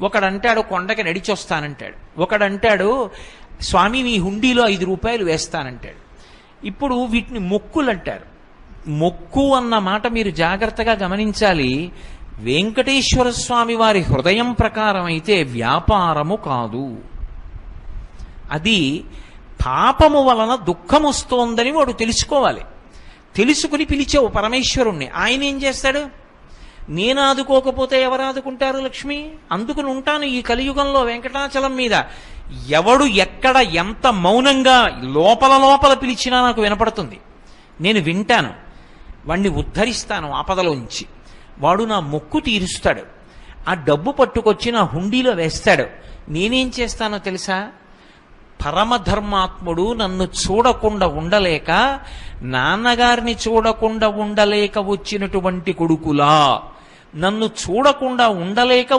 ఒకడంటాడు కొండకి నడిచొస్తానంటాడు, ఒకడంటాడు స్వామి మీ హుండీలో 5 రూపాయలు వేస్తానంటాడు. ఇప్పుడు వీటిని మొక్కులు అంటారు. మొక్కు అన్న మాట మీరు జాగ్రత్తగా గమనించాలి. వెంకటేశ్వర స్వామి వారి హృదయం ప్రకారం అయితే వ్యాపారము కాదు. అది పాపము వలన దుఃఖం వస్తోందని వాడు తెలుసుకోవాలి. తెలుసుకుని పిలిచావు పరమేశ్వరుణ్ణి, ఆయన ఏం చేస్తాడు? నేను ఆదుకోకపోతే ఎవరు ఆదుకుంటారు లక్ష్మి? అందుకుని ఉంటాను ఈ కలియుగంలో వెంకటాచలం మీద. ఎవడు ఎక్కడ ఎంత మౌనంగా లోపల లోపల పిలిచినా నాకు వినపడుతుంది. నేను వింటాను, వాణ్ణి ఉద్ధరిస్తాను ఆపదలోంచి. వాడు నా మొక్కు తీరుస్తాడు. ఆ డబ్బు పట్టుకొచ్చి నా హుండీలో వేస్తాడు. నేనేం చేస్తానో తెలుసా? పరమధర్మాత్ముడు నన్ను చూడకుండా ఉండలేక, నాన్నగారిని చూడకుండా ఉండలేక వచ్చినటువంటి కొడుకులా, నన్ను చూడకుండా ఉండలేక